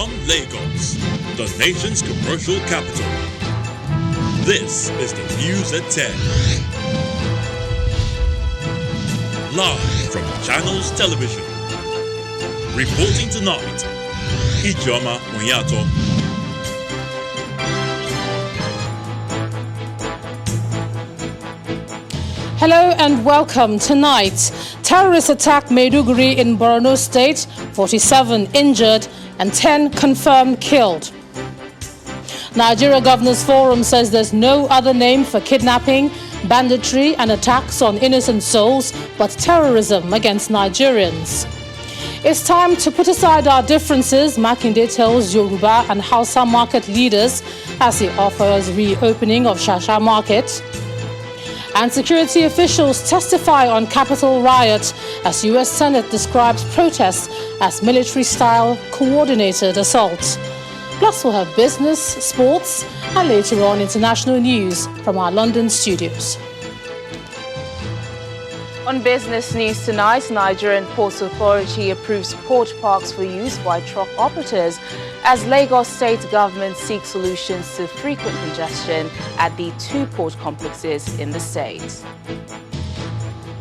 From Lagos, the nation's commercial capital. This is the News at 10. Live from Channels Television. Reporting tonight, Ijoma Onyato. Hello and welcome. Tonight, terrorist attack Maiduguri in Borno State, 47 injured and 10 confirmed killed. Nigeria Governors Forum says there's no other name for kidnapping, banditry and attacks on innocent souls but terrorism against Nigerians. It's time to put aside our differences, Makinde tells Yoruba and Hausa market leaders as he offers reopening of Shasha market. And security officials testify on Capitol riot as U.S. Senate describes protests as military-style coordinated assault. Plus, we'll have business, sports, and later on international news from our London studios. On business news tonight, Nigerian Ports Authority approves port parks for use by truck operators as Lagos State government seeks solutions to frequent congestion at the two port complexes in the state.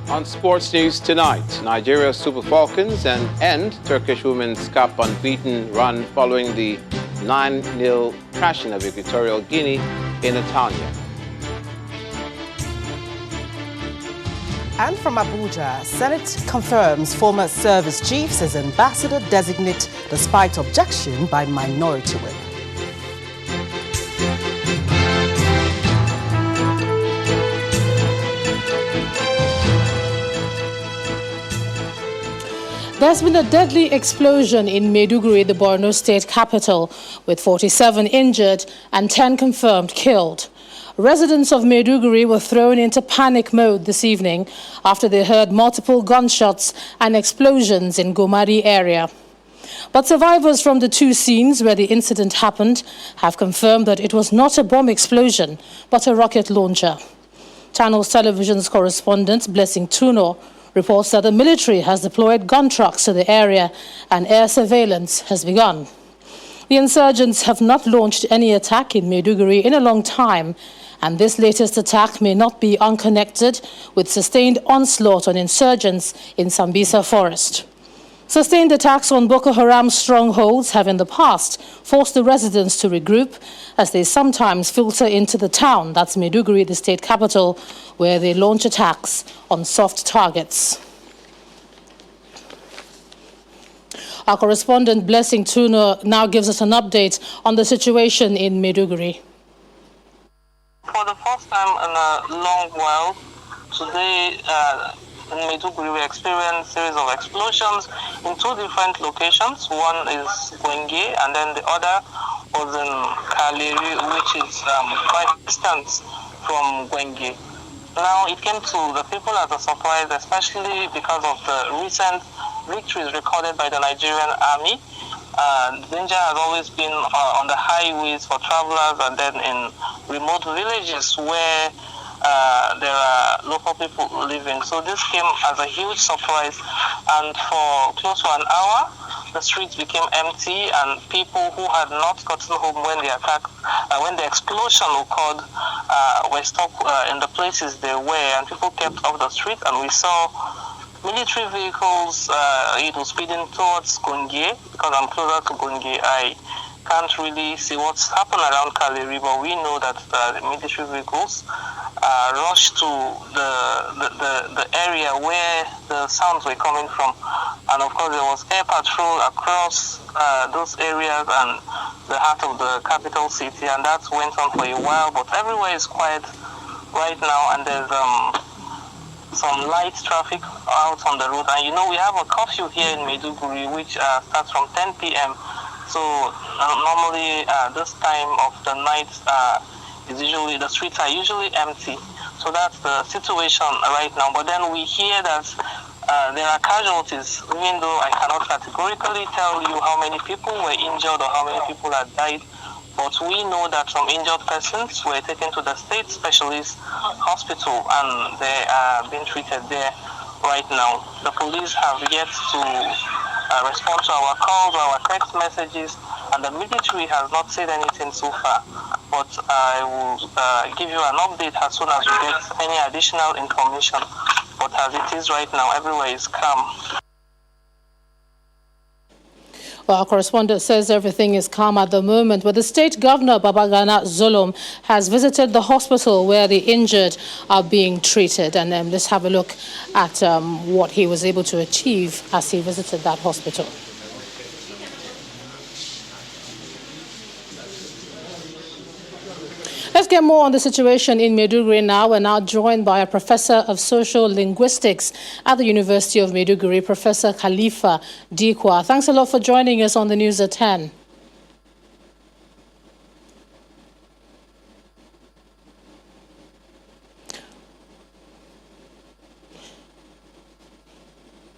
On sports news tonight, Nigeria's Super Falcons end Turkish women's cup unbeaten run following the 9-0 thrashing of Equatorial Guinea in Netanya. And from Abuja, Senate confirms former service chiefs as ambassador designate despite objection by minority whip. There's been a deadly explosion in Maiduguri, the Borno State capital, with 47 injured and 10 confirmed killed. Residents of Maiduguri were thrown into panic mode this evening after they heard multiple gunshots and explosions in Gomari area. But survivors from the two scenes where the incident happened have confirmed that it was not a bomb explosion, but a rocket launcher. Channels Television's correspondent, Blessing Tuno, reports that the military has deployed gun trucks to the area and air surveillance has begun. The insurgents have not launched any attack in Maiduguri in a long time, and this latest attack may not be unconnected with sustained onslaught on insurgents in Sambisa Forest. Sustained attacks on Boko Haram strongholds have in the past forced the residents to regroup as they sometimes filter into the town, that's Maiduguri, the state capital, where they launch attacks on soft targets. Our correspondent Blessing Tuno now gives us an update on the situation in Maiduguri. For the first time in a long while, today in Maiduguri we experienced a series of explosions in two different locations. One is Gwenge and then the other was in Kaleri, which is quite distant from Gwenge. Now it came to the people as a surprise, especially because of the recent victories recorded by the Nigerian army. Danger has always been on the highways for travelers and then in remote villages where there are local people living. So this came as a huge surprise, and for close to an hour the streets became empty and people who had not gotten home when the attack, when the explosion occurred, were stuck in the places they were, and people kept off the street, and we saw military vehicles, speeding towards Gonge. Because I'm closer to Gonge, I can't really see what's happened around Kaleri, but we know that the military vehicles rushed to the area where the sounds were coming from. And of course, there was air patrol across those areas and the heart of the capital city, and that went on for a while, but everywhere is quiet right now, and there's some light traffic out on the road. And you know, we have a curfew here in Maiduguri which starts from 10 p.m. So normally this time of the night the streets are usually empty. So that's the situation right now. But then we hear that there are casualties, even though I cannot categorically tell you how many people were injured or how many people had died. But we know that some injured persons were taken to the state specialist hospital and they are being treated there right now. The police have yet to respond to our calls, our text messages, and the military has not said anything so far. But I will give you an update as soon as we get any additional information. But as it is right now, everywhere is calm. Well, our correspondent says everything is calm at the moment, but the state governor, Babangida Zulum, has visited the hospital where the injured are being treated. And let's have a look at what he was able to achieve as he visited that hospital. Let's get more on the situation in Maiduguri now. We're now joined by a professor of social linguistics at the University of Maiduguri, Professor Khalifa Dikwa. Thanks a lot for joining us on the News at 10.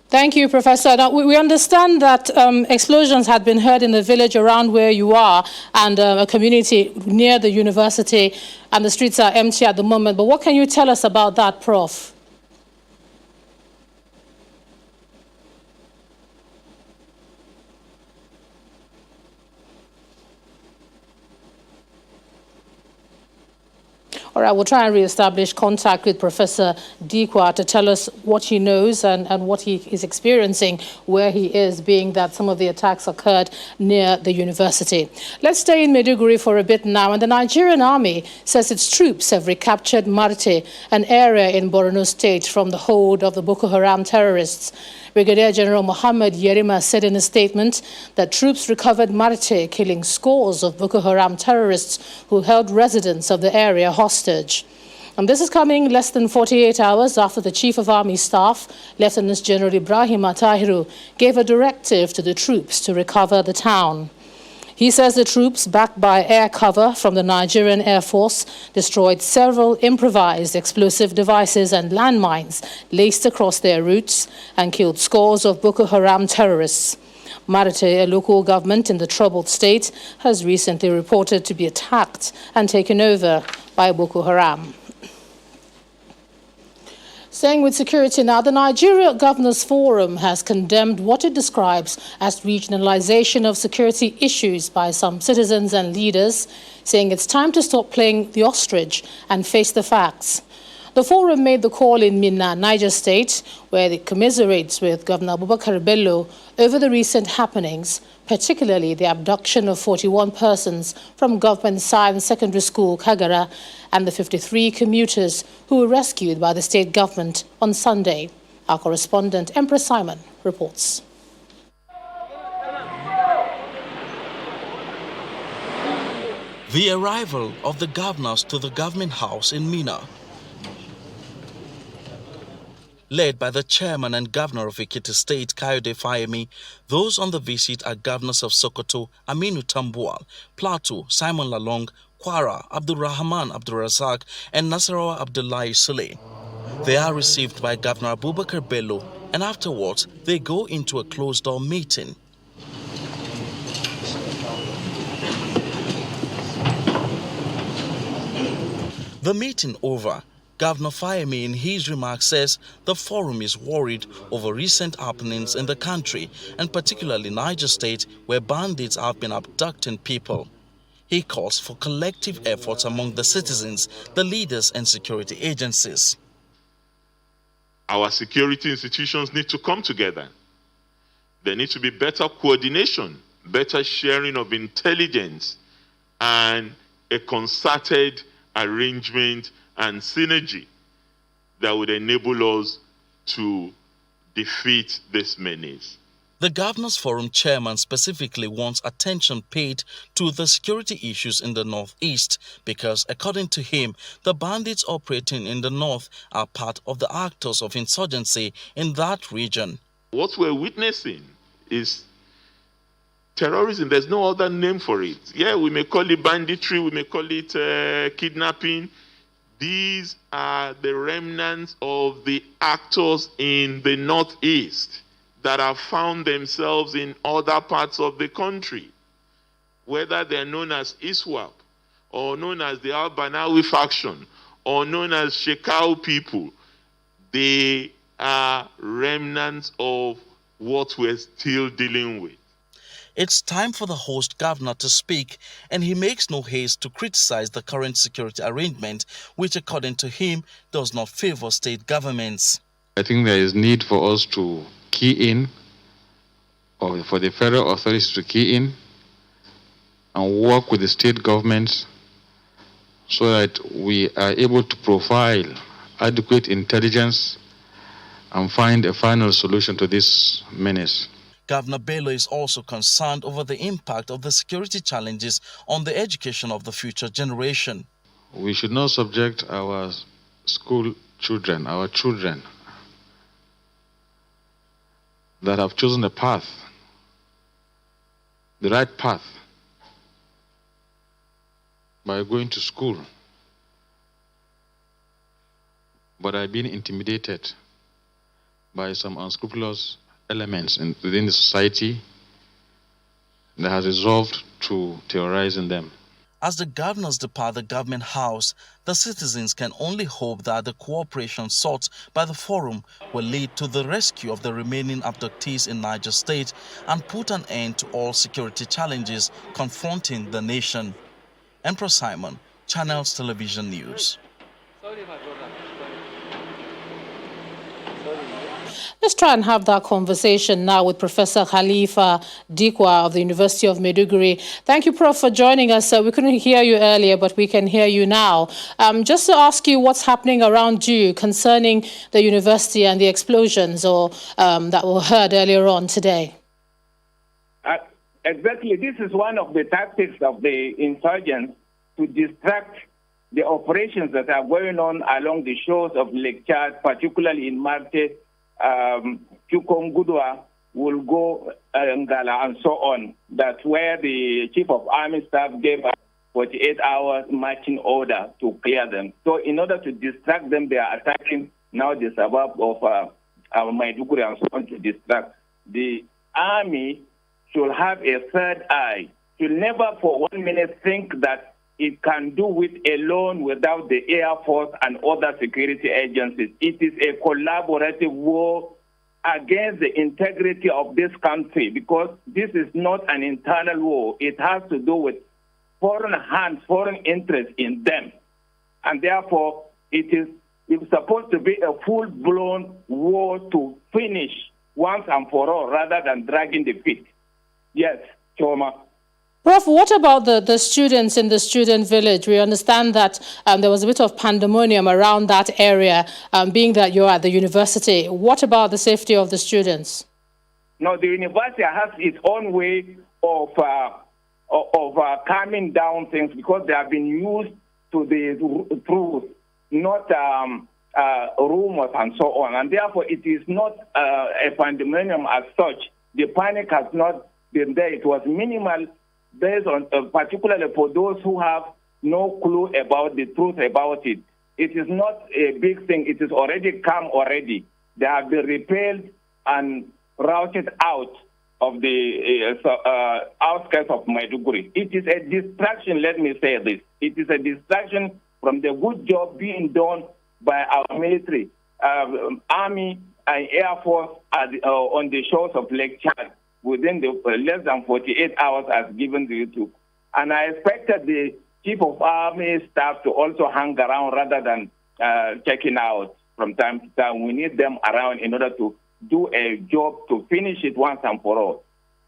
Thank you, Professor. Now, we understand that explosions had been heard in the village around where you are and a community near the university, and the streets are empty at the moment. But what can you tell us about that, Prof? All right, we'll try and reestablish contact with Professor Dikwa to tell us what he knows and what he is experiencing where he is, being that some of the attacks occurred near the university. Let's stay in Maiduguri for a bit now. And the Nigerian army says its troops have recaptured Marte, an area in Borno State, from the hold of the Boko Haram terrorists. Brigadier General Mohammed Yerima said in a statement that troops recovered Marte, killing scores of Boko Haram terrorists who held residents of the area hostage. And this is coming less than 48 hours after the Chief of Army Staff, Lieutenant General Ibrahim, gave a directive to the troops to recover the town. He says the troops, backed by air cover from the Nigerian Air Force, destroyed several improvised explosive devices and landmines laced across their routes and killed scores of Boko Haram terrorists. Marte, a local government in the troubled state, has recently reported to be attacked and taken over by Boko Haram. Staying with security now, the Nigeria Governors Forum has condemned what it describes as regionalization of security issues by some citizens and leaders, saying it's time to stop playing the ostrich and face the facts. The forum made the call in Minna, Niger State, where it commiserates with Governor Abubakar Bello over the recent happenings, particularly the abduction of 41 persons from Government Science Secondary School, Kagara, and the 53 commuters who were rescued by the state government on Sunday. Our correspondent, Empress Simon, reports. The arrival of the governors to the government house in Minna, led by the chairman and governor of Ekiti State, Kayode Fayemi. Those on the visit are governors of Sokoto, Aminu Tambuwal, Plateau, Simon Lalong, Kwara, Abdulrahman Abdulrazak, and Nasarawa Abdullahi Saleh. They are received by Governor Abubakar Bello, and afterwards they go into a closed-door meeting. The meeting over, Governor Fayemi in his remarks says the forum is worried over recent happenings in the country, and particularly Niger State, where bandits have been abducting people. He calls for collective efforts among the citizens, the leaders and security agencies. Our security institutions need to come together. There needs to be better coordination, better sharing of intelligence, and a concerted arrangement and synergy that would enable us to defeat this menace. The Governors Forum chairman specifically wants attention paid to the security issues in the Northeast because, according to him, the bandits operating in the North are part of the actors of insurgency in that region. What we're witnessing is terrorism. There's no other name for it. Yeah, we may call it banditry, we may call it kidnapping. These are the remnants of the actors in the Northeast that have found themselves in other parts of the country, whether they're known as ISWAP, or known as the Al-Banawi faction, or known as Shekau people. They are remnants of what we're still dealing with. It's time for the host governor to speak, and he makes no haste to criticize the current security arrangement, which according to him does not favor state governments. I think there is need for us to key in, or for the federal authorities to key in and work with the state governments so that we are able to profile adequate intelligence and find a final solution to this menace. Governor Bello is also concerned over the impact of the security challenges on the education of the future generation. We should not subject our school children, our children that have chosen a path, the right path, by going to school, but are being intimidated by some unscrupulous elements within the society that has resolved to terrorizing them. As the governors depart the government house, the citizens can only hope that the cooperation sought by the forum will lead to the rescue of the remaining abductees in Niger State and put an end to all security challenges confronting the nation. Emperor Simon, Channels Television News. Let's try and have that conversation now with Professor Khalifa Dikwa of the University of Maiduguri. Thank you, Prof, for joining us. We couldn't hear you earlier, but we can hear you now. Just to ask you what's happening around you concerning the university and the explosions that were heard earlier on today. Exactly. This is one of the tactics of the insurgents to distract the operations that are going on along the shores of Lake Chad, particularly in Marte, Chukongudwa, will go Ngala, and so on. That's where the Chief of Army Staff gave us 48 hours marching order to clear them. So in order to distract them, they are attacking now the suburb of Maiduguri and so on to distract. The army should have a third eye, should never for 1 minute think that it can do it alone without the Air Force and other security agencies. It is a collaborative war against the integrity of this country, because this is not an internal war. It has to do with foreign hands, foreign interest in them. And therefore, it's supposed to be a full-blown war to finish once and for all, rather than dragging the feet. Yes, Choma. Prof, what about the students in the student village? We understand that there was a bit of pandemonium around that area, being that you're at the university. What about the safety of the students? No, the university has its own way of calming down things, because they have been used to the truth, not rumors and so on. And therefore, it is not a pandemonium as such. The panic has not been there. It was minimal, based on, particularly for those who have no clue about the truth about it. It is not a big thing. It is already come already. They have been repelled and routed out of the outskirts of Maiduguri. It is a distraction, let me say this. It is a distraction from the good job being done by our military, Army and Air Force on the shores of Lake Chad, within the less than 48 hours as given to YouTube. And I expected the Chief of Army Staff to also hang around rather than checking out from time to time. We need them around in order to do a job to finish it once and for all.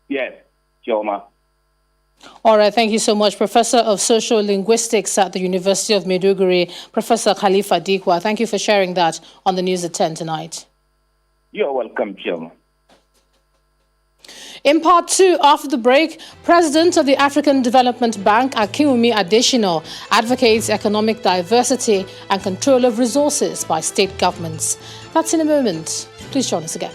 Yes, Chioma. All right, thank you so much. Professor of Social Linguistics at the University of Maiduguri, Professor Khalifa Dikwa. Thank you for sharing that on the News at 10 tonight. You're welcome, Chioma. In part two, after the break, President of the African Development Bank, Akinwumi Adesina, advocates economic diversity and control of resources by state governments. That's in a moment. Please join us again.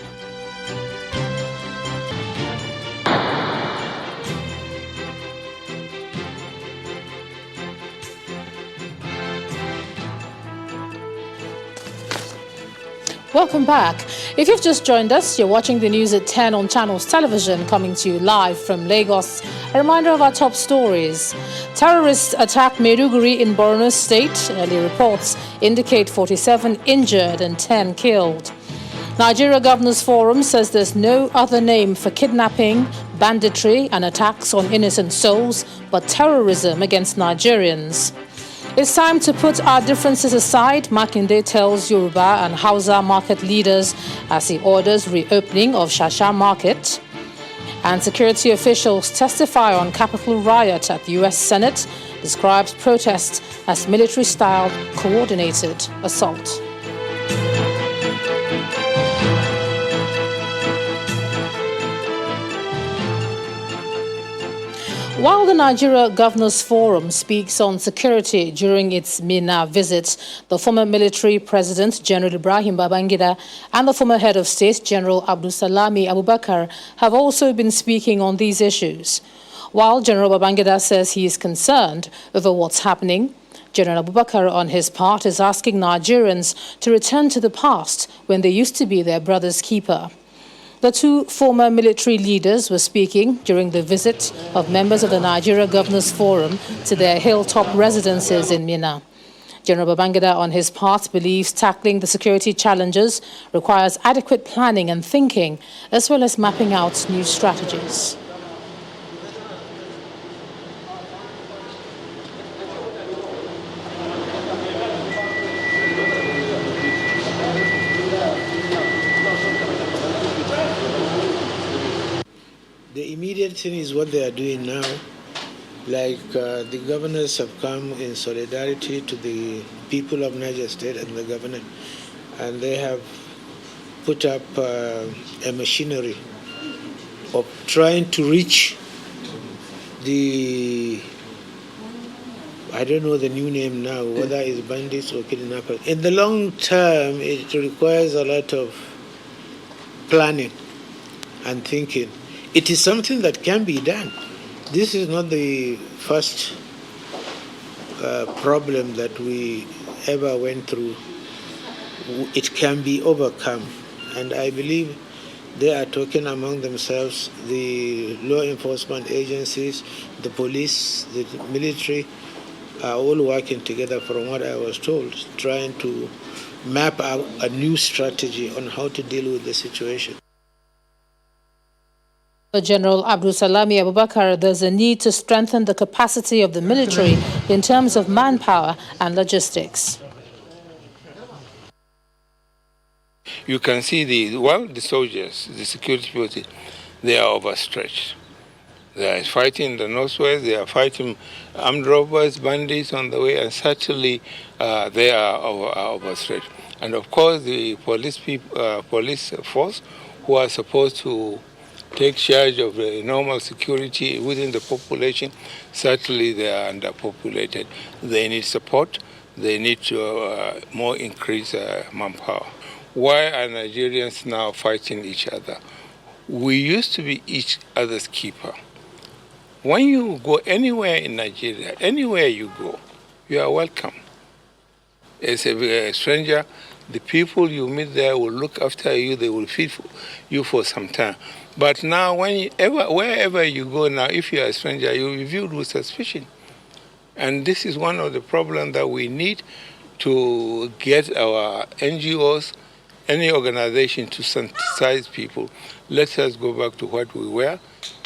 Welcome back. If you've just joined us, you're watching the News at 10 on Channels Television, coming to you live from Lagos. A reminder of our top stories. Terrorists attack Maiduguri in Borno State. Early reports indicate 47 injured and 10 killed. Nigeria Governors Forum says there's no other name for kidnapping, banditry and attacks on innocent souls but terrorism against Nigerians. It's time to put our differences aside, Makinde tells Yoruba and Hausa market leaders as he orders reopening of Shasha market. And security officials testify on Capitol riot at the U.S. Senate, describes protests as military-style coordinated assault. While the Nigeria Governors Forum speaks on security during its Minna visit, the former military president, General Ibrahim Babangida, and the former head of state, General Abdulsalami Abubakar, have also been speaking on these issues. While General Babangida says he is concerned over what's happening, General Abubakar, on his part, is asking Nigerians to return to the past when they used to be their brother's keeper. The two former military leaders were speaking during the visit of members of the Nigeria Governors Forum to their hilltop residences in Minna. General Babangida, on his part, believes tackling the security challenges requires adequate planning and thinking, as well as mapping out new strategies. The immediate thing is what they are doing now. Like the governors have come in solidarity to the people of Niger State and the governor, and they have put up a machinery of trying to reach the, I don't know the new name now, whether it's bandits or kidnappers. In the long term, it requires a lot of planning and thinking. It is something that can be done. This is not the first problem that we ever went through. It can be overcome. And I believe they are talking among themselves, the law enforcement agencies, the police, the military, are all working together from what I was told, trying to map out a new strategy on how to deal with the situation. General Abdulsalami Abubakar, there's a need to strengthen the capacity of the military in terms of manpower and logistics. You can see the soldiers, the security people, they are overstretched. They are fighting in the northwest, they are fighting armed robbers, bandits on the way, and certainly they are overstretched. And of course, the police force who are supposed to take charge of the normal security within the population, certainly they are underpopulated. They need support. They need to more increase manpower. Why are Nigerians now fighting each other? We used to be each other's keeper. When you go anywhere in Nigeria, anywhere you go, you are welcome. As a stranger, the people you meet there will look after you. They will feed you for some time. But now, wherever you go now, if you are a stranger, you will be viewed with suspicion. And this is one of the problems that we need to get our NGOs, any organization, to sensitize people. Let us go back to what we were,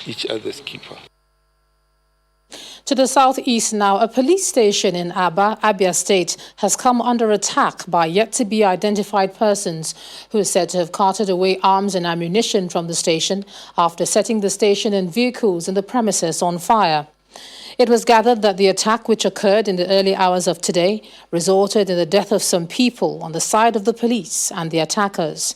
each other's keeper. To the southeast now, a police station in Abia State has come under attack by yet-to-be-identified persons who are said to have carted away arms and ammunition from the station after setting the station and vehicles in the premises on fire. It was gathered that the attack, which occurred in the early hours of today, resulted in the death of some people on the side of the police and the attackers.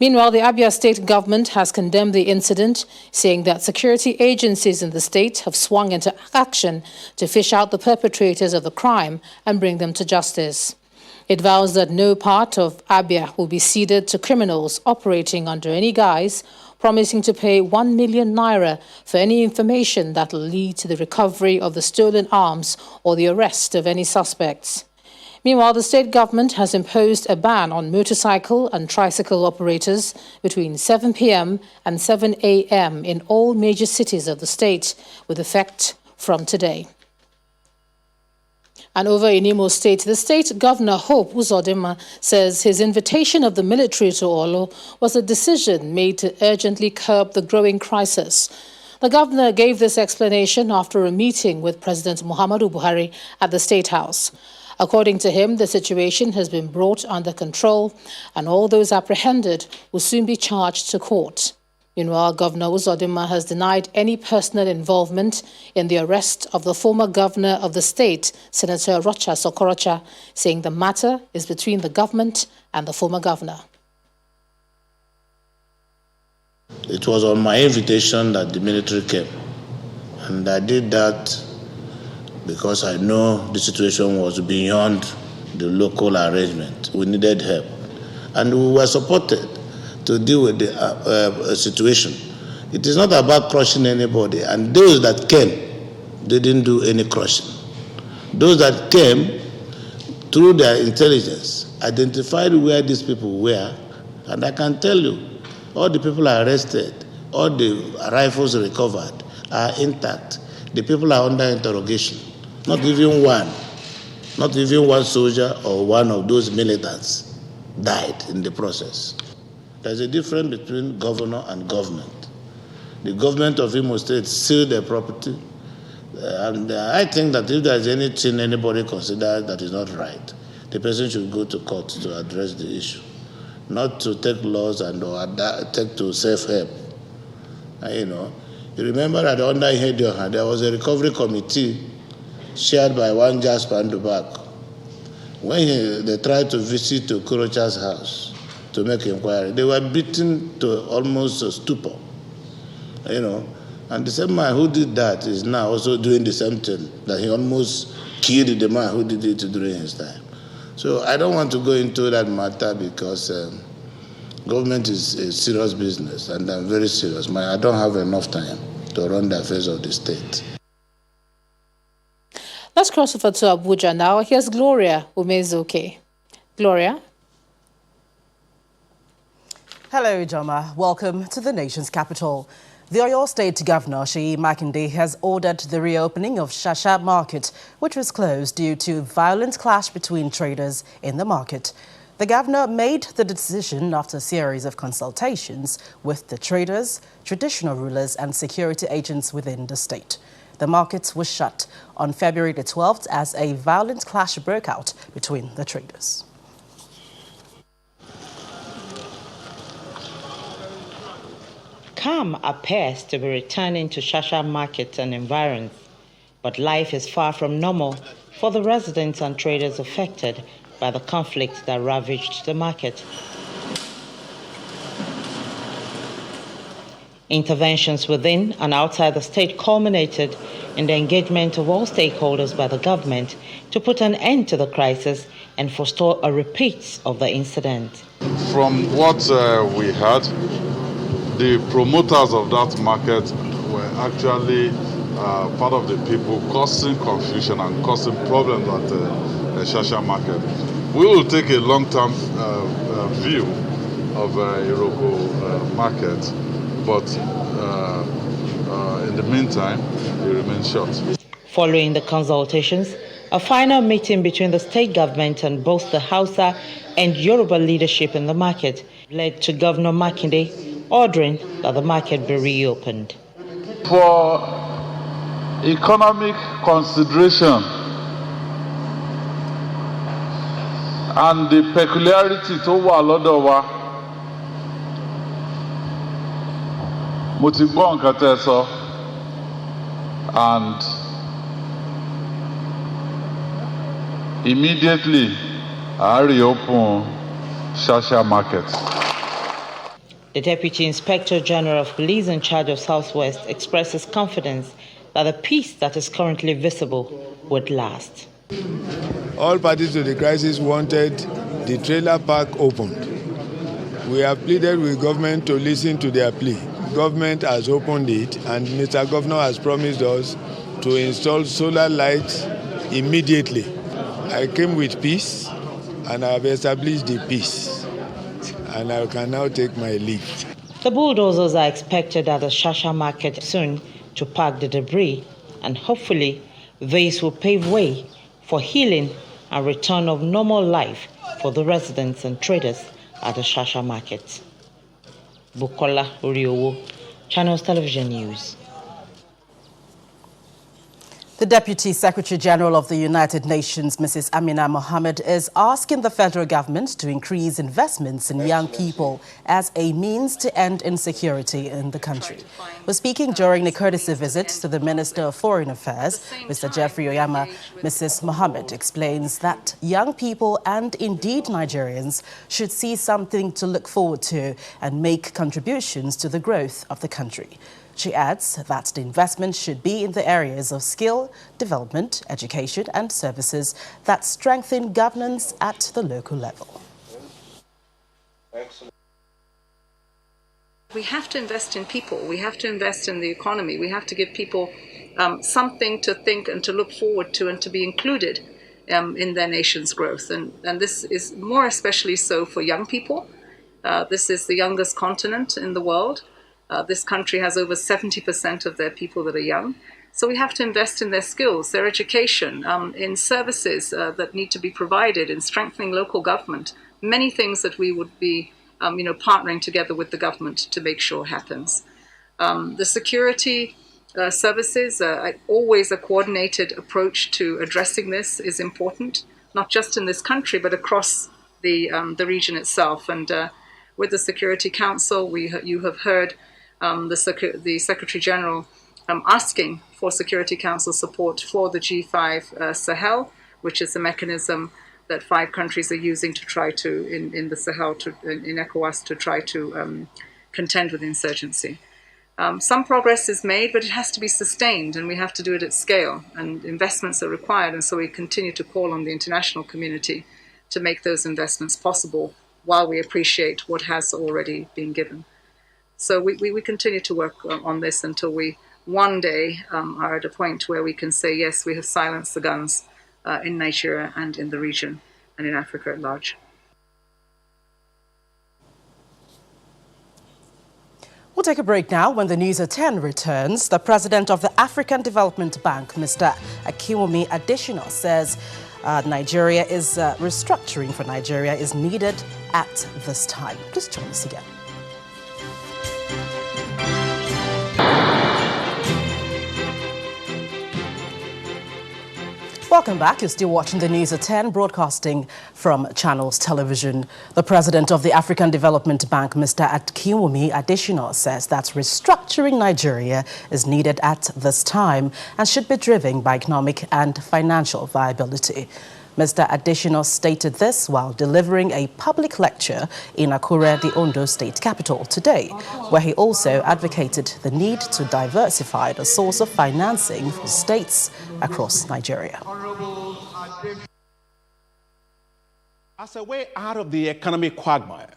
Meanwhile, the Abia State government has condemned the incident, saying that security agencies in the state have swung into action to fish out the perpetrators of the crime and bring them to justice. It vows that no part of Abia will be ceded to criminals operating under any guise, promising to pay 1 million naira for any information that will lead to the recovery of the stolen arms or the arrest of any suspects. Meanwhile, the state government has imposed a ban on motorcycle and tricycle operators between 7 p.m. and 7 a.m. in all major cities of the state, with effect from today. And over in Imo State, the state governor, Hope Uzodinma, says his invitation of the military to Olo was a decision made to urgently curb the growing crisis. The governor gave this explanation after a meeting with President Muhammadu Buhari at the State House. According to him, the situation has been brought under control and all those apprehended will soon be charged to court. Meanwhile, Governor Uzodinma has denied any personal involvement in the arrest of the former governor of the state, Senator Rocha Sokorocha, saying the matter is between the government and the former governor. It was on my invitation that the military came, and I did that because I know the situation was beyond the local arrangement. We needed help, and we were supported to deal with the situation. It is not about crushing anybody, and those that came didn't do any crushing. Those that came, through their intelligence, identified where these people were, and I can tell you, all the people arrested, all the rifles recovered are intact. The people are under interrogation. Not even one soldier or one of those militants died in the process. There's a difference between governor and government. The government of Imo State sealed their property, and I think that if there's anything anybody considers that is not right, the person should go to court to address the issue, not to take laws and take to self-help. You remember that under Hedioha, there was a recovery committee chaired by one Jasper Ndubak. When they tried to visit to Kurocha's house to make inquiry, they were beaten to almost a stupor. And the same man who did that is now also doing the same thing, that he almost killed the man who did it during his time. So I don't want to go into that matter because government is a serious business, and I'm very serious. I don't have enough time to run the affairs of the state. Let's cross over to Abuja now. Here's Gloria Umezuke. Gloria. Hello, Joma. Welcome to the nation's capital. The Oyo State Governor, Seyi Makinde, has ordered the reopening of Shasha Market, which was closed due to violent clash between traders in the market. The governor made the decision after a series of consultations with the traders, traditional rulers and security agents within the state. The market was shut on February the 12th as a violent clash broke out between the traders. Calm appears to be returning to Shasha markets and environs, but life is far from normal for the residents and traders affected by the conflict that ravaged the market. Interventions within and outside the state culminated in the engagement of all stakeholders by the government to put an end to the crisis and forestall a repeat of the incident. From what we heard, the promoters of that market were actually part of the people causing confusion and causing problems at the Shasha market. We will take a long-term view of Iroko market, but in the meantime, it remains shut. Following the consultations, a final meeting between the state government and both the Hausa and Yoruba leadership in the market led to Governor Makinde ordering that the market be reopened. For economic consideration and the peculiarity to wa lọ́dọ̀ wa, mo ti gbọ́ nǹkan tẹ́ sọ, and immediately I reopen Shasha market. The Deputy Inspector General of Police in charge of Southwest expresses confidence that the peace that is currently visible would last. All parties to the crisis wanted the trailer park opened. We have pleaded with government to listen to their plea. Government has opened it, and Mr. Governor has promised us to install solar lights immediately. I came with peace, and I have established the peace, and I can now take my leave. The bulldozers are expected at the Shasha market soon to pack the debris, and hopefully this will pave way for healing and return of normal life for the residents and traders at the Shasha market. Bukola Oriowo, Channels Television News. The Deputy Secretary General of the United Nations, Mrs. Amina Mohammed, is asking the federal government to increase investments in young people as a means to end insecurity in the country. We're speaking during a courtesy visit to the Minister of Foreign Affairs, Mr. Jeffrey Oyama. Mrs. Mohammed explains that young people and indeed Nigerians should see something to look forward to and make contributions to the growth of the country. She adds that the investment should be in the areas of skill, development, education and services that strengthen governance at the local level. Excellent. We have to invest in people. We have to invest in the economy. We have to give people something to think and to look forward to and to be included in their nation's growth. And this is more especially so for young people. This is the youngest continent in the world. This country has over 70% of their people that are young. So we have to invest in their skills, their education, in services that need to be provided, in strengthening local government, many things that we would be partnering together with the government to make sure happens. The security services, always a coordinated approach to addressing this is important, not just in this country, but across the region itself. And with the Security Council, you have heard the Secretary General asking for Security Council support for the G5 Sahel, which is a mechanism that 5 countries are using to try to, in the Sahel, in ECOWAS, to try to contend with insurgency. Some progress is made, but it has to be sustained, and we have to do it at scale, and investments are required, and so we continue to call on the international community to make those investments possible while we appreciate what has already been given. So we continue to work on this until we one day are at a point where we can say, yes, we have silenced the guns in Nigeria and in the region and in Africa at large. We'll take a break now. When the News at 10 returns, the president of the African Development Bank, Mr. Akinwumi Adesina, says Nigeria is restructuring for Nigeria is needed at this time. Please join us again. Welcome back. You're still watching the News at 10, broadcasting from Channels Television. The president of the African Development Bank, Mr. Akinwumi Adesina, says that restructuring Nigeria is needed at this time and should be driven by economic and financial viability. Mr. Adesina stated this while delivering a public lecture in Akure, the Ondo State capital, today, where he also advocated the need to diversify the source of financing for states across Nigeria. As a way out of the economic quagmire,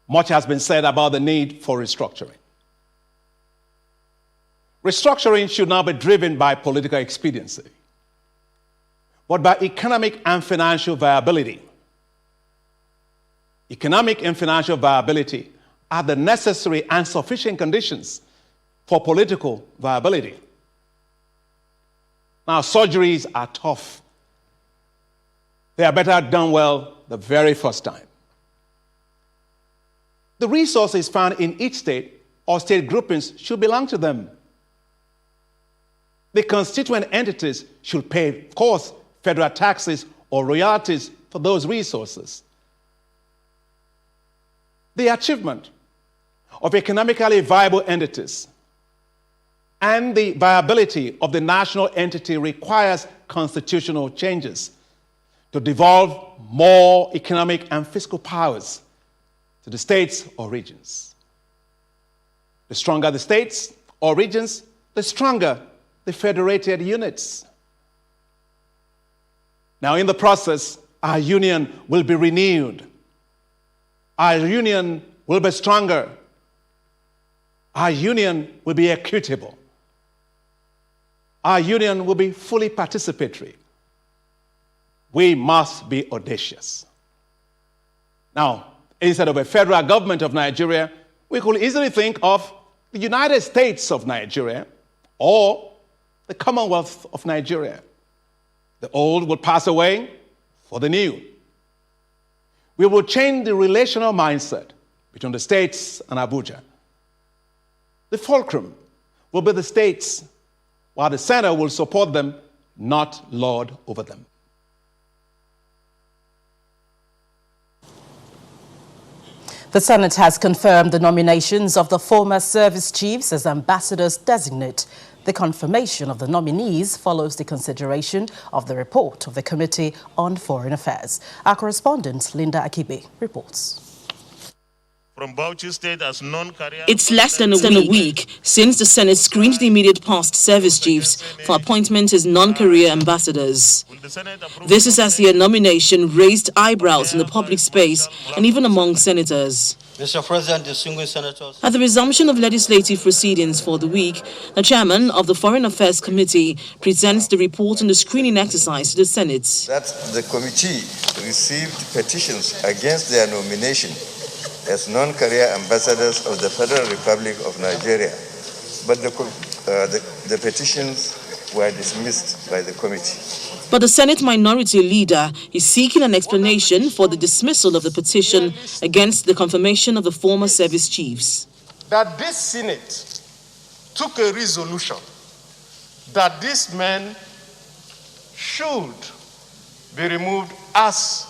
much has been said about the need for restructuring. Restructuring should not be driven by political expediency, but by economic and financial viability. Economic and financial viability are the necessary and sufficient conditions for political viability. Now, surgeries are tough. They are better done well the very first time. The resources found in each state or state groupings should belong to them. The constituent entities should pay, of course, federal taxes or royalties for those resources. The achievement of economically viable entities and the viability of the national entity requires constitutional changes to devolve more economic and fiscal powers to the states or regions. The stronger the states or regions, the stronger the federated units. Now, in the process, our union will be renewed. Our union will be stronger. Our union will be equitable. Our union will be fully participatory. We must be audacious. Now, instead of a federal government of Nigeria, we could easily think of the United States of Nigeria or the Commonwealth of Nigeria. The old will pass away for the new. We will change the relational mindset between the states and Abuja. The fulcrum will be the states, while the center will support them, not lord over them. The Senate has confirmed the nominations of the former service chiefs as ambassadors designate. The confirmation of the nominees follows the consideration of the report of the Committee on Foreign Affairs. Our correspondent, Linda Akibe, reports. From Oyo State as non-career. It's less than a week since the Senate screened the immediate past service chiefs for appointment as non-career ambassadors. This is as their nomination raised eyebrows in the public space and even among senators. Mr. President, distinguished senators. At the resumption of legislative proceedings for the week, the chairman of the Foreign Affairs Committee presents the report on the screening exercise to the Senate. That the committee received petitions against their nomination as non-career ambassadors of the Federal Republic of Nigeria, but the petitions were dismissed by the committee. But the Senate Minority Leader is seeking an explanation for the dismissal of the petition against the confirmation of the former service chiefs. That this Senate took a resolution that these men should be removed as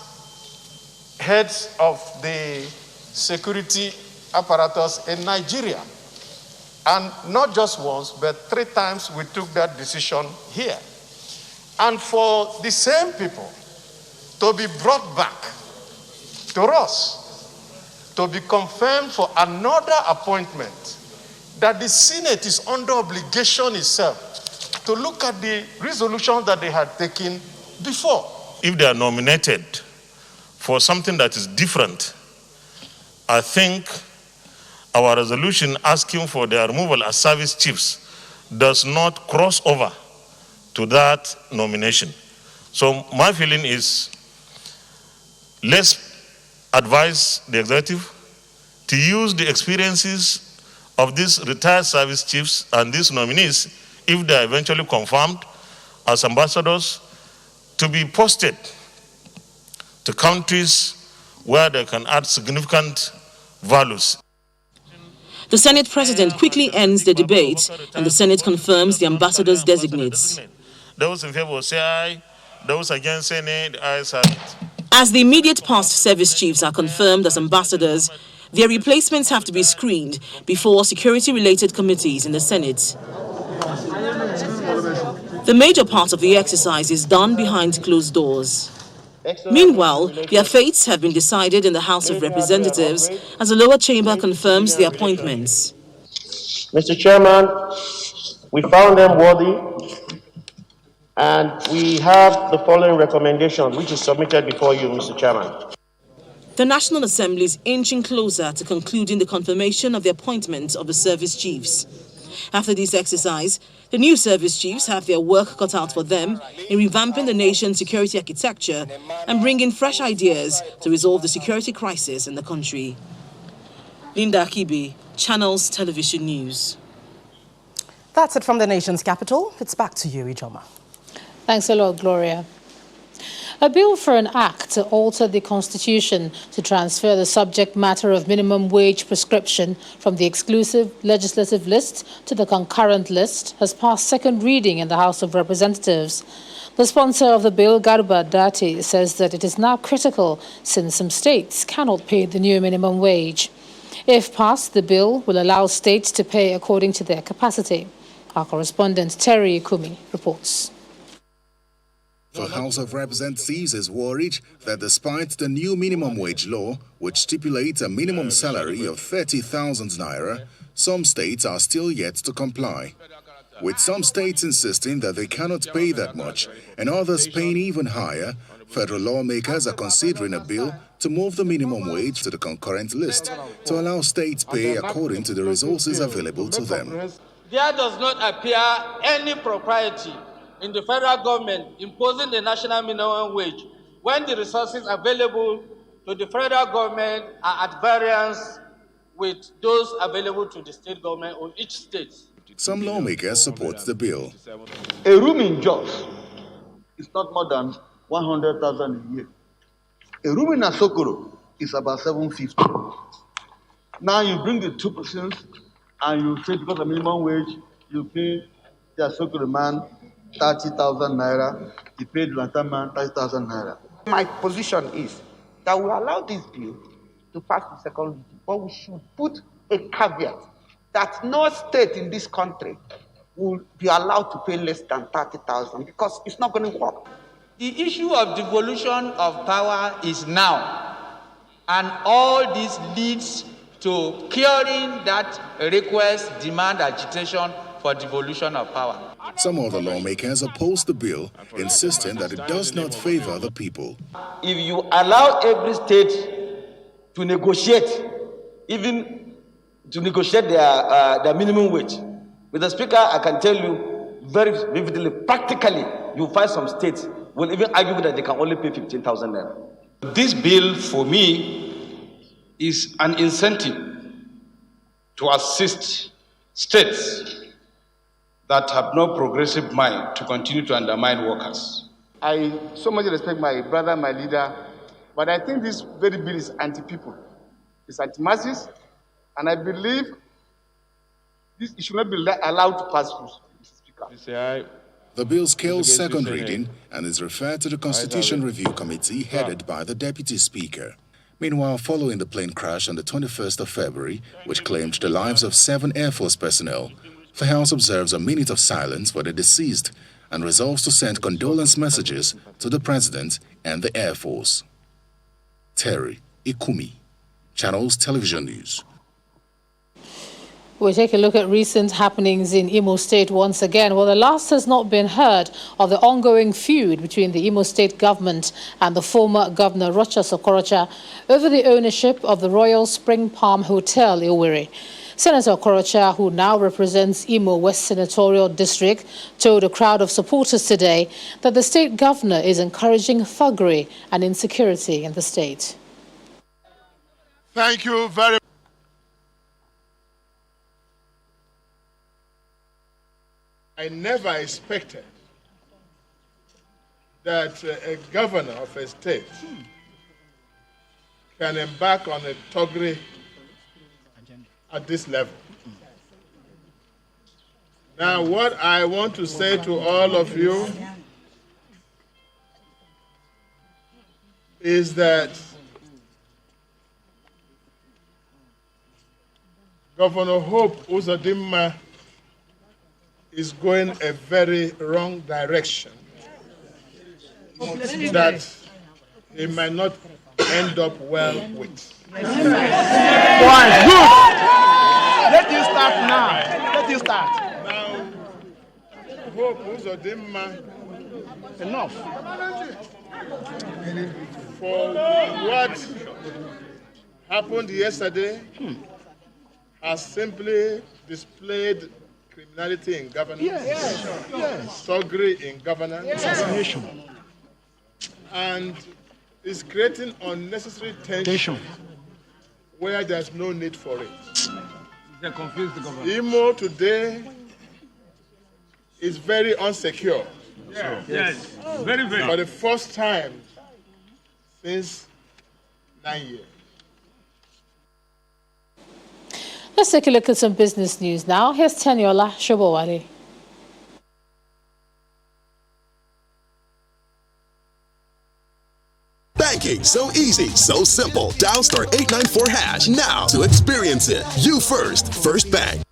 heads of the security apparatus in Nigeria. And not just once, but 3 times we took that decision here. And for the same people to be brought back to us, to be confirmed for another appointment, that the Senate is under obligation itself to look at the resolution that they had taken before. If they are nominated for something that is different, I think our resolution asking for their removal as service chiefs does not cross over to that nomination. So my feeling is, let's advise the executive to use the experiences of these retired service chiefs and these nominees, if they are eventually confirmed as ambassadors, to be posted to countries where they can add significant values. The Senate President quickly ends the debate and the Senate confirms the ambassadors' designates. Those in favor say aye, those against say nay, the ayes have it. As the immediate past service chiefs are confirmed as ambassadors, their replacements have to be screened before security-related committees in the Senate. The major part of the exercise is done behind closed doors. Meanwhile, their fates have been decided in the House of Representatives as the lower chamber confirms the appointments. Mr. Chairman, we found them worthy, and we have the following recommendation, which is submitted before you, Mr. Chairman. The National Assembly is inching closer to concluding the confirmation of the appointment of the service chiefs. After this exercise, the new service chiefs have their work cut out for them in revamping the nation's security architecture and bringing fresh ideas to resolve the security crisis in the country. Linda Akibe, Channels Television News. That's it from the nation's capital. It's back to you, Ijoma. Thanks a lot, Gloria. A bill for an act to alter the Constitution to transfer the subject matter of minimum wage prescription from the exclusive legislative list to the concurrent list has passed second reading in the House of Representatives. The sponsor of the bill, Garba Dati, says that it is now critical since some states cannot pay the new minimum wage. If passed, the bill will allow states to pay according to their capacity. Our correspondent Terry Kumi reports. The House of Representatives is worried that despite the new minimum wage law, which stipulates a minimum salary of 30,000 naira, some states are still yet to comply. With some states insisting that they cannot pay that much and others paying even higher, federal lawmakers are considering a bill to move the minimum wage to the concurrent list to allow states pay according to the resources available to them. There does not appear any propriety in the federal government imposing the national minimum wage when the resources available to the federal government are at variance with those available to the state government of each state. Some lawmakers support the bill. A room in Jos is not more than 100,000 a year. A room in Asokoro is about 750. Now you bring the two persons and you say because of minimum wage, you pay the Asokoro man 30,000 naira, you pay the Lantan man 30,000 naira. My position is that we allow this bill to pass the second reading, but we should put a caveat that no state in this country will be allowed to pay less than 30,000 because it's not going to work. The issue of devolution of power is now, and all this leads to curing that request, demand, agitation for devolution of power. Some of the lawmakers opposed the bill, insisting that it does not favor the people. If you allow every state to negotiate, even to negotiate their minimum wage, with the Speaker, I can tell you very vividly, practically, you find some states will even argue that they can only pay 15,000 naira. This bill, for me, is an incentive to assist states that have no progressive mind to continue to undermine workers. I so much respect my brother, my leader, but I think this very bill is anti-people. It's anti-masses, and I believe it should not be allowed to pass through, Mr. Speaker. The bill scales second reading and is referred to the Constitution Review Committee headed by the Deputy Speaker. Meanwhile, following the plane crash on the 21st of February, which claimed the lives of 7 Air Force personnel, the House observes a minute of silence for the deceased and resolves to send condolence messages to the President and the Air Force. Terry Ikumi, Channels Television News. We'll take a look at recent happenings in Imo State once again. Well, the last has not been heard of the ongoing feud between the Imo State government and the former Governor Rochas Okorocha over the ownership of the Royal Spring Palm Hotel, Iwere. Senator Okorocha, who now represents Imo West Senatorial District, told a crowd of supporters today that the state governor is encouraging thuggery and insecurity in the state. Thank you very much. I never expected that a governor of a state can embark on a thuggery at this level. Now, what I want to say to all of you is that Governor Hope Uzodinma is going a very wrong direction that he might not end up well with. Good. Let you start now. Let you start. Now, Hope Uzodinma, enough. For what happened yesterday has simply displayed criminality in governance, thuggery in governance, assassination, and is creating unnecessary tension where there's no need for it. They confuse the government. Imo today is very unsecure. Yes, very, very. For the first time since 9 years. Let's take a look at some business news now. Here's Teniola Shobowale. Banking so easy, so simple. Dial *894# now to experience it. You first, First Bank.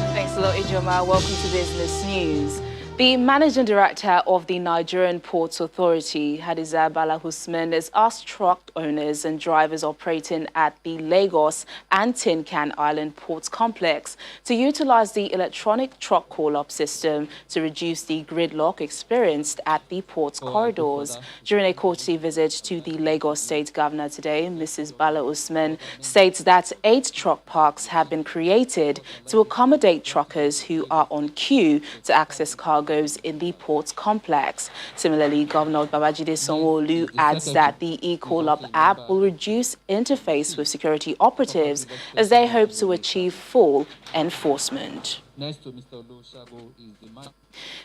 Thanks a lot, Ijoma. Welcome to Business News. The managing director of the Nigerian Ports Authority, Hadiza Bala Usman, has asked truck owners and drivers operating at the Lagos and Tin Can Island Ports Complex to utilize the electronic truck call-up system to reduce the gridlock experienced at the ports corridors. During a courtesy visit to the Lagos State Governor today, Mrs. Bala Usman states that 8 truck parks have been created to accommodate truckers who are on queue to access cargo cargoes in the ports complex. Similarly, Governor Babangida Sanwo-Olu adds that the eCall-Up app will reduce interface with security operatives as they hope to achieve full enforcement. Next to Mr. Olusegun is the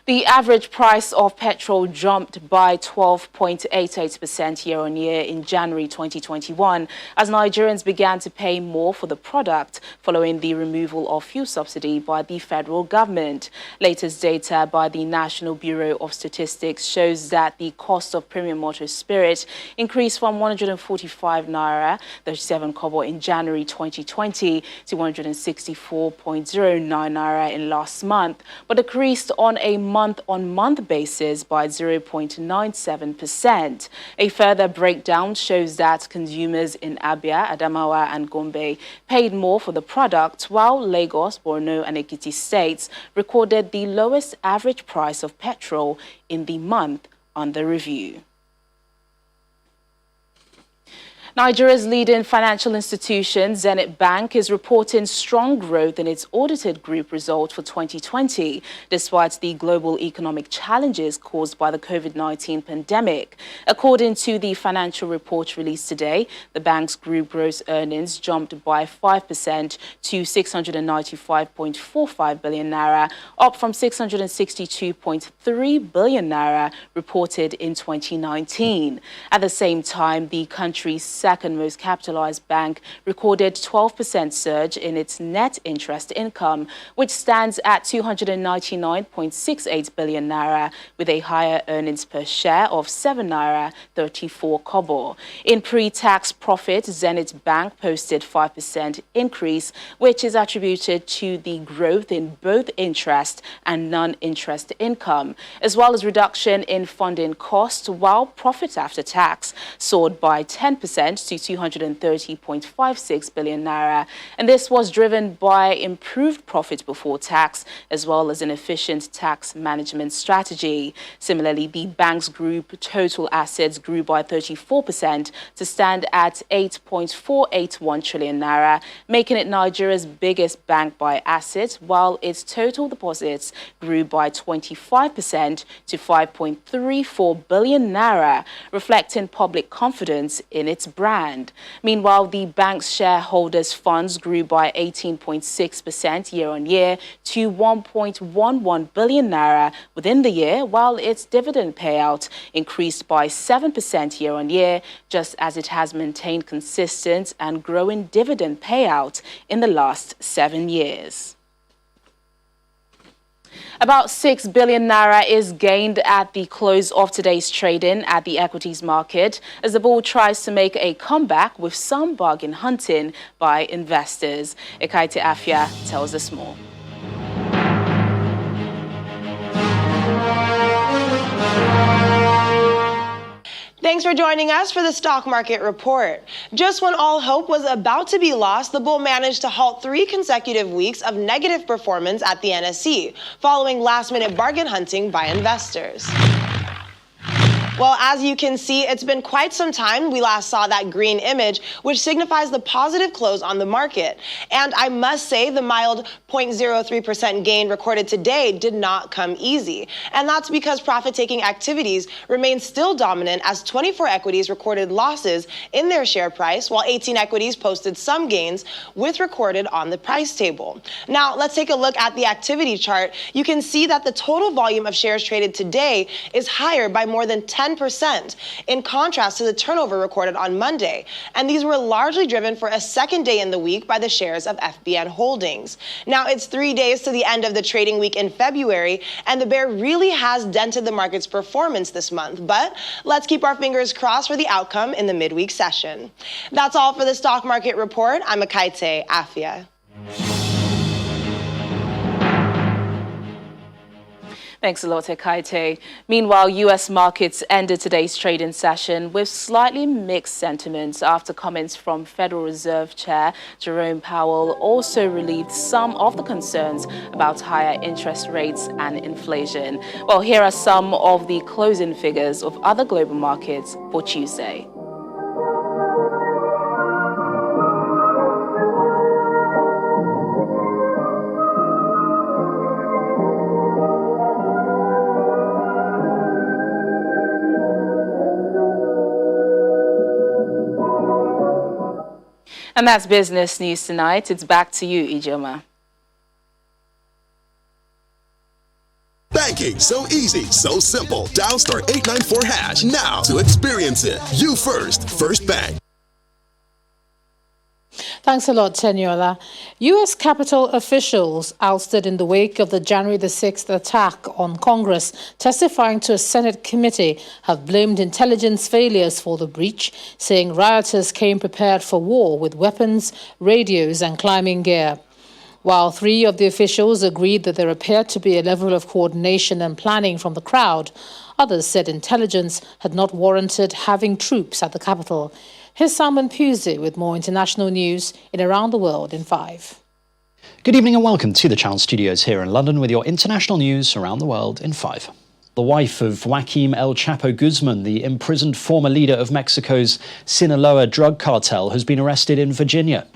The average price of petrol jumped by 12.88% year-on-year in January 2021 as Nigerians began to pay more for the product following the removal of fuel subsidy by the federal government. Latest data by the National Bureau of Statistics shows that the cost of premium motor spirit increased from 145 naira 37 kobo in January 2020 to 164.09 naira in last month, but decreased on a month-on-month basis by 0.97%. A further breakdown shows that consumers in Abia, Adamawa and Gombe paid more for the product, while Lagos, Borno and Ekiti states recorded the lowest average price of petrol in the month under review. Nigeria's leading financial institution, Zenith Bank, is reporting strong growth in its audited group result for 2020, despite the global economic challenges caused by the COVID-19 pandemic. According to the financial report released today, the bank's group gross earnings jumped by 5% to 695.45 billion naira, up from 662.3 billion naira reported in 2019. At the same time, the country's second most capitalized bank recorded 12% surge in its net interest income, which stands at 299.68 billion naira, with a higher earnings per share of 7 naira 34 kobo. In pre-tax profit, Zenith Bank posted 5% increase, which is attributed to the growth in both interest and non-interest income, as well as reduction in funding costs, while profit after tax soared by 10% to 230.56 billion naira. And this was driven by improved profit before tax, as well as an efficient tax management strategy. Similarly, the bank's group total assets grew by 34% to stand at 8.481 trillion naira, making it Nigeria's biggest bank by assets, while its total deposits grew by 25% to 5.34 billion naira, reflecting public confidence in its brand. Meanwhile, the bank's shareholders' funds grew by 18.6% year-on-year to 1.11 billion naira within the year, while its dividend payout increased by 7% year-on-year, just as it has maintained consistent and growing dividend payout in the last 7 years. About 6 billion naira is gained at the close of today's trading at the equities market as the bull tries to make a comeback with some bargain hunting by investors. Ekaite Afia tells us more. Thanks for joining us for the stock market report. Just when all hope was about to be lost, the bull managed to halt 3 consecutive weeks of negative performance at the NSE, following last-minute bargain hunting by investors. Well, as you can see, it's been quite some time we last saw that green image, which signifies the positive close on the market. And I must say the mild 0.03% gain recorded today did not come easy. And that's because profit-taking activities remain still dominant as 24 equities recorded losses in their share price, while 18 equities posted some gains with recorded on the price table. Now, let's take a look at the activity chart. You can see that the total volume of shares traded today is higher by more than 10%, in contrast to the turnover recorded on Monday. And these were largely driven for a second day in the week by the shares of FBN Holdings. Now, it's 3 days to the end of the trading week in February, and the bear really has dented the market's performance this month. But let's keep our fingers crossed for the outcome in the midweek session. That's all for the stock market report. I'm Ekaite Afia. Thanks a lot, Ekaite. Meanwhile, U.S. markets ended today's trading session with slightly mixed sentiments after comments from Federal Reserve Chair Jerome Powell also relieved some of the concerns about higher interest rates and inflation. Well, here are some of the closing figures of other global markets for Tuesday. And that's business news tonight. It's back to you, Ijoma. Banking so easy, so simple. Dial *894# now to experience it. You first, First Bank. Thanks a lot, Teniola. U.S. Capitol officials ousted in the wake of the January the 6th attack on Congress, testifying to a Senate committee, have blamed intelligence failures for the breach, saying rioters came prepared for war with weapons, radios, and climbing gear. While 3 of the officials agreed that there appeared to be a level of coordination and planning from the crowd, others said intelligence had not warranted having troops at the Capitol. Here's Simon Pusey with more international news in Around the World in 5. Good evening and welcome to the Channel Studios here in London with your international news around the world in 5. The wife of Joaquim El Chapo Guzman, the imprisoned former leader of Mexico's Sinaloa drug cartel, has been arrested in Virginia.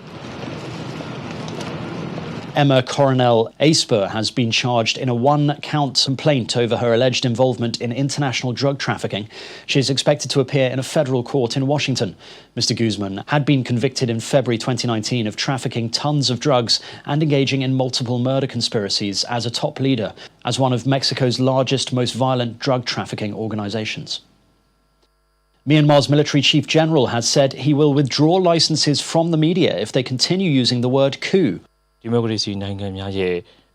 Emma Coronel Asper has been charged in a 1-count complaint over her alleged involvement in international drug trafficking. She is expected to appear in a federal court in Washington. Mr. Guzman had been convicted in February 2019 of trafficking tons of drugs and engaging in multiple murder conspiracies as a top leader, as one of Mexico's largest, most violent drug trafficking organizations. Myanmar's military chief general has said he will withdraw licenses from the media if they continue using the word coup.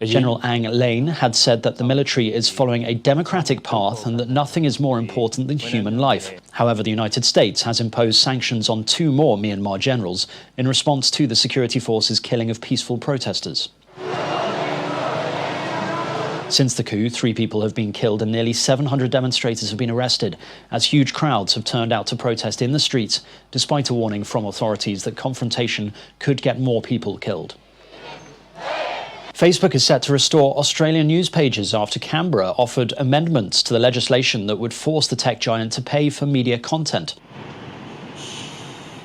General Ang Lane had said that the military is following a democratic path and that nothing is more important than human life. However, the United States has imposed sanctions on 2 more Myanmar generals in response to the security forces' killing of peaceful protesters. Since the coup, 3 people have been killed and nearly 700 demonstrators have been arrested as huge crowds have turned out to protest in the streets, despite a warning from authorities that confrontation could get more people killed. Facebook is set to restore Australian news pages after Canberra offered amendments to the legislation that would force the tech giant to pay for media content.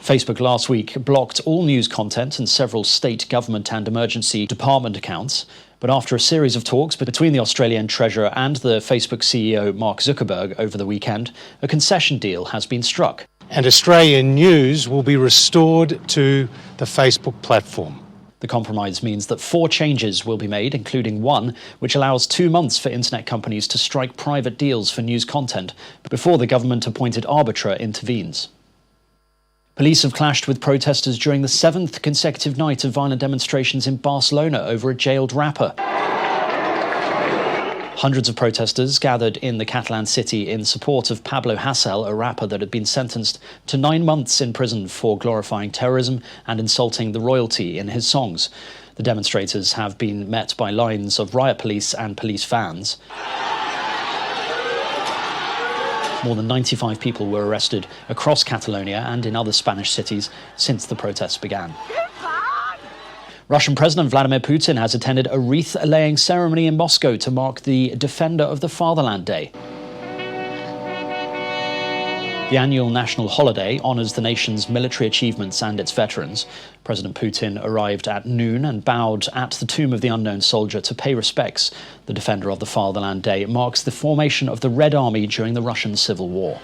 Facebook last week blocked all news content and several state government and emergency department accounts. But after a series of talks between the Australian Treasurer and the Facebook CEO Mark Zuckerberg over the weekend, a concession deal has been struck. And Australian news will be restored to the Facebook platform. The compromise means that 4 changes will be made, including one which allows 2 months for internet companies to strike private deals for news content before the government-appointed arbiter intervenes. Police have clashed with protesters during the 7th consecutive night of violent demonstrations in Barcelona over a jailed rapper. Hundreds of protesters gathered in the Catalan city in support of Pablo Hasél, a rapper that had been sentenced to 9 months in prison for glorifying terrorism and insulting the royalty in his songs. The demonstrators have been met by lines of riot police and police vans. More than 95 people were arrested across Catalonia and in other Spanish cities since the protests began. Russian President Vladimir Putin has attended a wreath-laying ceremony in Moscow to mark the Defender of the Fatherland Day. The annual national holiday honours the nation's military achievements and its veterans. President Putin arrived at noon and bowed at the tomb of the unknown soldier to pay respects. The Defender of the Fatherland Day marks the formation of the Red Army during the Russian Civil War.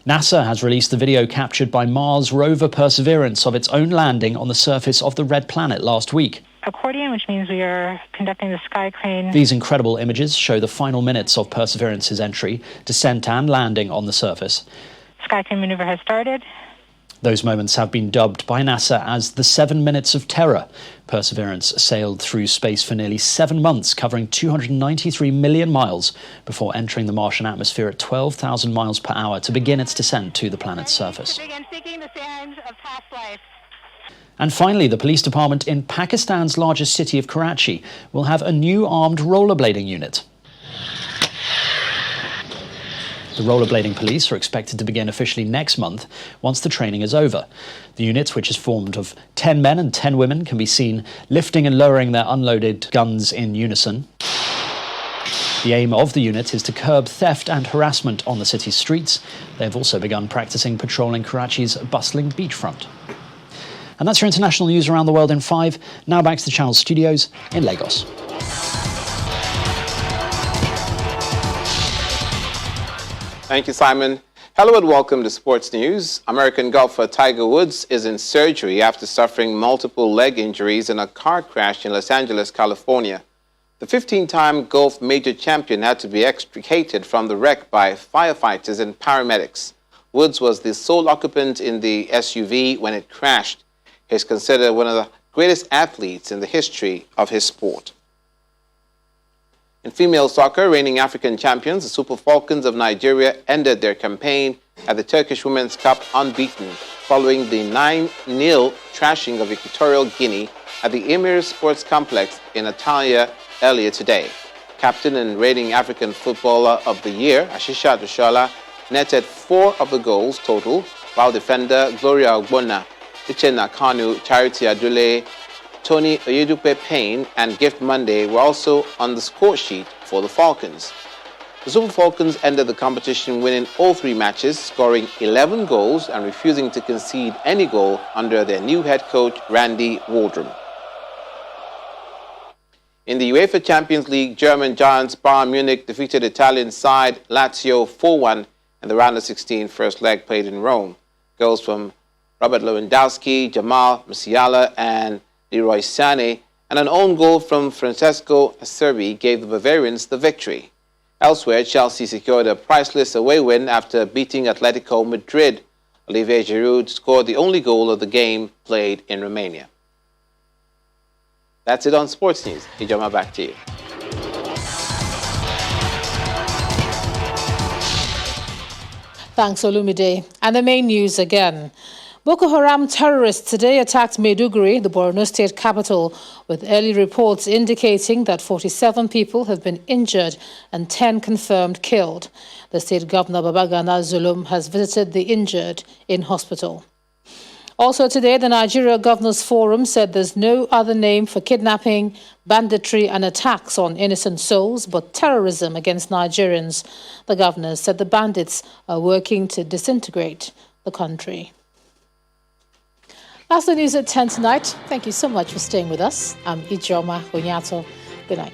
NASA has released the video captured by Mars rover Perseverance of its own landing on the surface of the red planet last week. Accordion, which means we are conducting the sky crane. These incredible images show the final minutes of Perseverance's entry, descent and landing on the surface. Sky crane maneuver has started. Those moments have been dubbed by NASA as the 7 minutes of terror. Perseverance sailed through space for nearly 7 months, covering 293 million miles, before entering the Martian atmosphere at 12,000 miles per hour to begin its descent to the planet's surface. And finally, the police department in Pakistan's largest city of Karachi will have a new armed rollerblading unit. The rollerblading police are expected to begin officially next month once the training is over. The unit, which is formed of 10 men and 10 women, can be seen lifting and lowering their unloaded guns in unison. The aim of the unit is to curb theft and harassment on the city's streets. They have also begun practicing patrolling Karachi's bustling beachfront. And that's your international news around the world in 5. Now back to the Channel Studios in Lagos. Thank you, Simon. Hello and welcome to Sports News. American golfer Tiger Woods is in surgery after suffering multiple leg injuries in a car crash in Los Angeles, California. The 15-time golf major champion had to be extricated from the wreck by firefighters and paramedics. Woods was the sole occupant in the SUV when it crashed. He is considered one of the greatest athletes in the history of his sport. In female soccer, reigning African champions, the Super Falcons of Nigeria ended their campaign at the Turkish Women's Cup unbeaten, following the 9-0 trashing of Equatorial Guinea at the Emir Sports Complex in Antalya earlier today. Captain and reigning African Footballer of the Year, Ashisha Dushola, netted 4 of the goals total, while defender Gloria Ogbonna, Uchenna Kanu, Charity Adule, Tony Oyedupe Payne and Gift Monday were also on the score sheet for the Falcons. The Super Falcons ended the competition winning all 3 matches, scoring 11 goals and refusing to concede any goal under their new head coach Randy Waldrum. In the UEFA Champions League, German giants Bayern Munich defeated Italian side Lazio 4-1 in the round of 16 first leg played in Rome. Goals from Robert Lewandowski, Jamal Musiala and Leroy Sané, and an own goal from Francesco Acerbi gave the Bavarians the victory. Elsewhere, Chelsea secured a priceless away win after beating Atletico Madrid. Olivier Giroud scored the only goal of the game played in Romania. That's it on Sports News. Ijoma, back to you. Thanks, Olumide. And the main news again. Boko Haram terrorists today attacked Maiduguri, the Borno State capital, with early reports indicating that 47 people have been injured and 10 confirmed killed. The state governor, Babangida Zulum, has visited the injured in hospital. Also today, the Nigeria Governors Forum said there's no other name for kidnapping, banditry and attacks on innocent souls but terrorism against Nigerians. The governors said the bandits are working to disintegrate the country. That's the news at 10 tonight. Thank you so much for staying with us. I'm Ijoma Onyato. Good night.